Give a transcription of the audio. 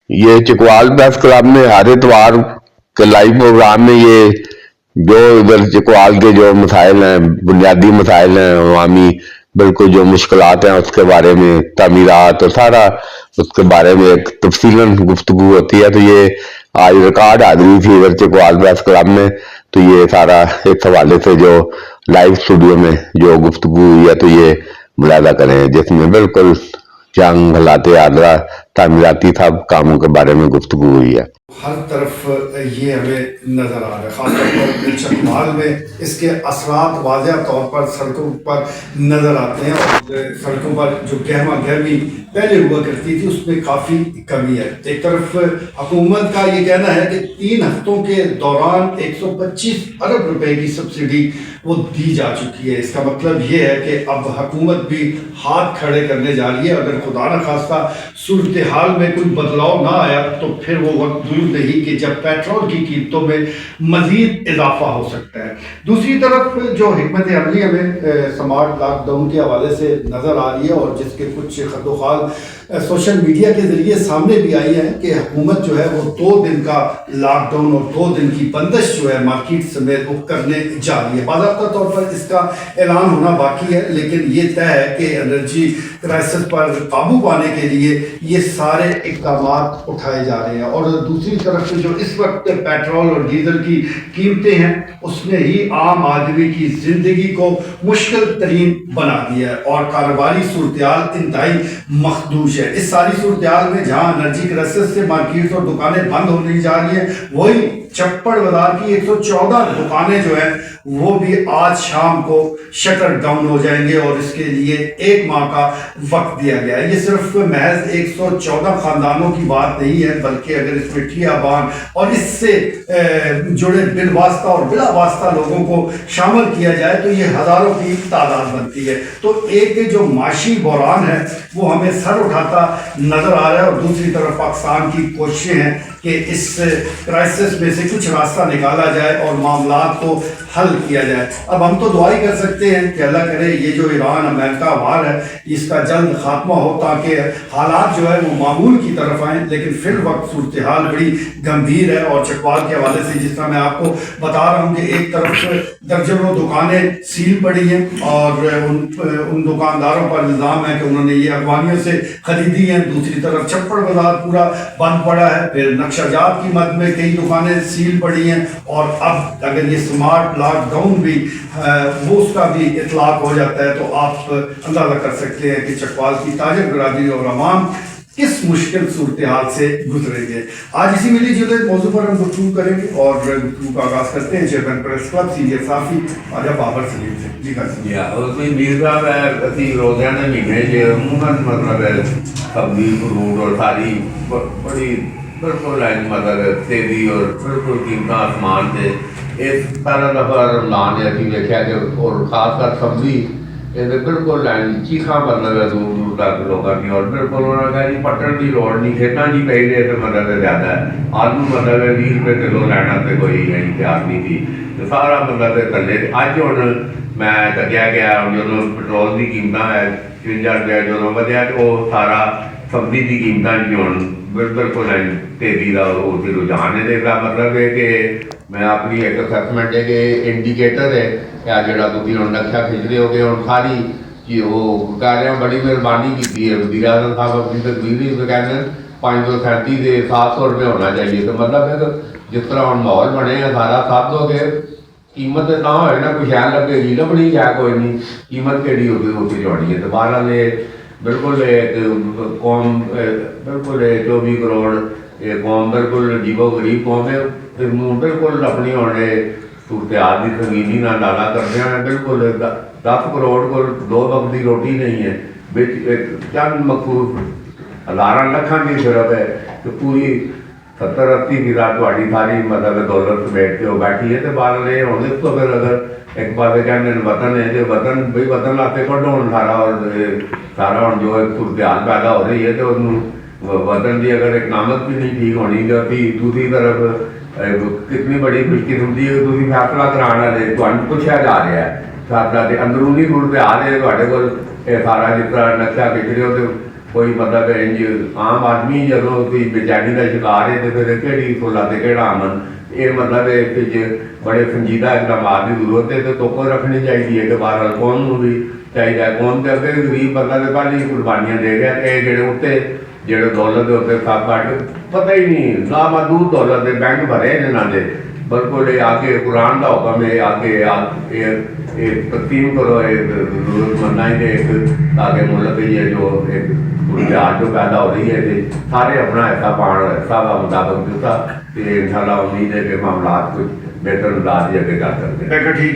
یہ Chakwal press club میں ہر اتوار کے لائیو پروگرام میں یہ جو ادھر چکوال کے جو مسائل ہیں، بنیادی مسائل ہیں، عوامی بالکل جو مشکلات ہیں اس کے بارے میں، تعمیرات اور سارا اس کے بارے میں ایک تفصیلاً گفتگو ہوتی ہے. تو یہ آج ریکارڈ حاضری تھی ادھر چکوال پریس کلب میں. تو یہ سارا اس حوالے سے جو لائیو اسٹوڈیو میں جو گفتگو ہوئی ہے تو یہ ملاحظہ کریں، جس میں بالکل جنگ حالات حاضرہ تعمیراتی سب کاموں کے بارے میں گفتگو ہوئی ہے. ہر طرف یہ ہمیں نظر آ رہا ہے، خاص طور پر چکوال میں اس کے اثرات واضح طور پر سڑکوں پر نظر آتے ہیں، اور سڑکوں پر جو گہما گہمی پہلے ہوا کرتی تھی اس میں کافی کمی ہے. ایک طرف حکومت کا یہ کہنا ہے کہ 3 ہفتوں کے دوران 125 ارب روپے کی سبسڈی وہ دی جا چکی ہے. اس کا مطلب یہ ہے کہ اب حکومت بھی ہاتھ کھڑے کرنے جا رہی ہے. اگر خدا نخواستہ صورتحال میں کوئی بدلاؤ نہ آیا تو پھر وہ وقت دور نہیں کہ جب پیٹرول کی قیمتوں میں مزید اضافہ ہو سکتا ہے. دوسری طرف جو حکمت عملی ہمیں سمارٹ لاک ڈاؤن کے حوالے سے نظر آ رہی ہے، اور جس کے کچھ خد و خال سوشل میڈیا کے ذریعے سامنے بھی آئی ہے کہ حکومت جو ہے وہ 2 دن کا لاک ڈاؤن اور 2 دن کی بندش جو ہے مارکیٹ سمیت وہ کرنے جا رہی ہے. باضابطہ طور پر اس کا اعلان ہونا باقی ہے، لیکن یہ طے ہے کہ انرجی کرائسس پر قابو پانے کے لیے یہ سارے اقدامات اٹھائے جا رہے ہیں. اور دوسری طرف جو اس وقت پیٹرول اور ڈیزل کی قیمتیں ہیں اس نے ہی عام آدمی کی زندگی کو مشکل ترین بنا دیا ہے، اور کاروباری صورتحال انتہائی مخدوش ہے. اس ساری صورتحال میں جہاں انرجی کرائسس سے مارکیٹ اور دکانیں بند ہونے جا رہی ہیں، وہی چپڑ بازار کی 114 دکانیں جو ہیں وہ بھی آج شام کو شٹر ڈاؤن ہو جائیں گے، اور اس کے لیے 1 ماہ کا وقت دیا گیا ہے. یہ صرف محض 114 خاندانوں کی بات نہیں ہے، بلکہ اگر اس میں ٹھیا بان اور اس سے جڑے بالواسطہ اور بلا واسطہ لوگوں کو شامل کیا جائے تو یہ ہزاروں کی تعداد بنتی ہے. تو ایک جو معاشی بحران ہے وہ ہمیں سر اٹھاتا نظر آ رہا ہے، اور دوسری طرف پاکستان کی کوششیں ہیں کہ اس کرائسس میں سے کچھ راستہ نکالا جائے اور معاملات کو حل کیا جائے. اب ہم تو دعا ہی کر سکتے ہیں کہ اللہ کرے یہ جو ایران امریکہ وار ہے اس کا جلد خاتمہ ہو، تاکہ حالات جو ہے وہ معمول کی طرف آئیں. لیکن فی الوقت صورتحال بڑی گمبھیر ہے، اور چکوال کے حوالے سے جس طرح میں آپ کو بتا رہا ہوں کہ ایک طرف درجنوں دکانیں سیل پڑی ہیں، اور ان دکانداروں پر الزام ہے کہ انہوں نے یہ افغانیوں سے خریدی ہیں. دوسری طرف چپڑ بازار پورا بند پڑا ہے. پھر نقشہ جات کی مد میں کئی دکانیں سیل پڑی ہیں، اور اب اگر یہ سمارٹ لاک ڈاؤن بھی وہ اس کا بھی اطلاق ہو جاتا ہے تو آپ اندازہ کر سکتے ہیں کہ چکوال کی تاجر برادری اور عوام کس مشکل صورتحال سے گزریں گے. آج اسی ملی جلے موضوع پر ہم گفتگو کریں گے، اور گفتگو کا آغاز کرتے ہیں چیئرمین پریس کلب سینئر صحافی خواجہ بابر سلیم سے. جی میر صاحب اسی روزانہ مہینے عموماً مطلب سبزی فروٹ اور ساری بڑی بالکل مطلب تیزی اور بالکل قیمت آسمان سے اس طرح دفعہ رمضان ہے ابھی دیکھا کہ، اور خاص کر سبزی یہ بالکل چیخاں مطلب ہے دور دور تک لوگوں کی، اور بالکل انہوں نے کہا جی پٹن کی لوڑ نہیں، کھیتاں جی پہ رہے تو مطلب زیادہ ہے. آلو مطلب 20 روپے کلو لینا تو کوئی احتیاط نہیں تھی، تو سارا مطلب تھلے. اج ہوں میں تکیا گیا جدو پٹرول کی قیمت ہے 53 روپئے جدو ودیا تو وہ سارا سبزی کی قیمت بھی ہوں بالکل تیزی کا رجحان ہے. اس کا مطلب ہے کہ میں اپنی ایک اسسمنٹ ہے کہ انڈیکیٹر ہے یا جڑا تھی ہوں نقشہ کھچ رہے ہو گے ہوں ساری کہ وہ کہہ رہے ہیں بڑی مہربانی کی ہے وزیر اعظم صاحب اپنی تقریر میں کہتے ہیں 537 سے 700 روپئے ہونا چاہیے. تو مطلب ہے کہ جس طرح ہوں ماحول بنے ہیں سارا سب ہو گئے قیمت نہ ہوئے نا کوئی خیال لگے گی لبنی کیا کوئی نہیں قیمت کہڑی ہوگی اتنی جوڑی ہے. تو بہرحال بالکل ایک قوم بالکل 24 کروڑ قوم بالکل عجیب و غریب قوم ہے. بالکل اپنی ہونے صورتحال کی سنگینی نہ اندازہ کرتے ہیں. بالکل 10 کروڑ کو 2 وقت کی روٹی نہیں ہے، چند مخصوص ہزاروں لکھان کی صرف ہے کہ پوری 70-80% تاری ساری مطلب دولت سمیٹ کے وہ بیٹھی ہے. تو بار یہ ہوں اس کو پھر اگر ایک پاس کہتے ہیں وطن ہے جو وطن بھائی وطن آپ کڈو ہوں سارا، اور سارا ہوں جو صورتحال پیدا ہو رہی ہے تو وطن کی اگر اکنامک بھی نہیں ٹھیک ہونی تو دوسری طرف کتنی بڑی خوش قسمتی ہے کہ تھی فیصلہ کرانا والے تمہیں پوچھا جا رہا ہے فیصلہ اندرونی صورتحال ہے تے کول سارا جس طرح نقشہ کھچ رہے ہو تو ਕੋਈ ਮਤਲਬ ਇੰਜ ਆਮ ਆਦਮੀ ਜਦੋਂ ਕੋਈ ਬੇਚੈਨੀ ਦਾ ਸ਼ਿਕਾਰ ਹੈ ਤੇ ਫਿਰ ਕਿਹੜੀ ਫੁੱਲਾਂ ਤੇ ਕਿਹੜਾ ਅਮਨ, ਇਹ ਮਤਲਬ ਇਹ ਕਿ ਬੜੇ ਸੰਜੀਦਾ ਇਕਦਾਮਾਤ ਦੀ ਜ਼ਰੂਰਤ ਹੈ ਤੇ ਤੋਕੋ ਰੱਖਣੀ ਚਾਹੀਦੀ ਹੈ ਕਿ ਬਾਹਰ ਕੌਮ ਨੂੰ ਵੀ ਚਾਹੀਦਾ, ਕੌਮ ਦੇ ਅੱਗੇ ਗਰੀਬ ਬੰਦਾ ਦੇ ਪਹਿਲੀ ਕੁਰਬਾਨੀਆਂ ਦੇ ਰਿਹਾ। ਇਹ ਜਿਹੜੇ ਉੱਤੇ ਜਿਹੜੇ ਦੌਲਤ ਦੇ ਉੱਤੇ ਸਭ ਘੱਟ ਪਤਾ ਹੀ ਨਹੀਂ ਲਾਮਾਦੂਦ ਦੌਲਤ ਦੇ ਬੈਂਕ ਭਰੇ ਇਹਨਾਂ ਦੇ, ਬਿਲਕੁਲ ਇਹ ਆ ਕੇ ਕੁਰਾਨ ਦਾ ਹੁਕਮ ਹੈ ਆ ਕੇ ਇਹ ਤਕਸੀਮ ਕਰੋ ਇਹ ਜ਼ਰੂਰਤਮੰਦਾਂ ਦੇ ਤਾਂ ਕਿ ਮੁਲਕ ਇਹ ਜੋ ਇੱਕ ਬੁਨਿਆਦ ਜੋ ਪੈਦਾ ਹੋ ਰਹੀ ਹੈ ਤੇ ਸਾਰੇ ਆਪਣਾ ਹਿੱਸਾ ਪਾਉਣ ਹਿੱਸਾ ਦਾ ਮੁਤਾਬਕ ਦਿੱਤਾ ਤੇ ਇਨਸ਼ਾਅੱਲਾ ਉਮੀਦ ਹੈ ਕਿ ਮਾਮਲਾਤ ਕੁਝ ਬਿਹਤਰ ਅੰਦਾਜ਼ ਅੱਗੇ ਕਰ ਸਕਦੇ। ਠੀਕ ਹੈ।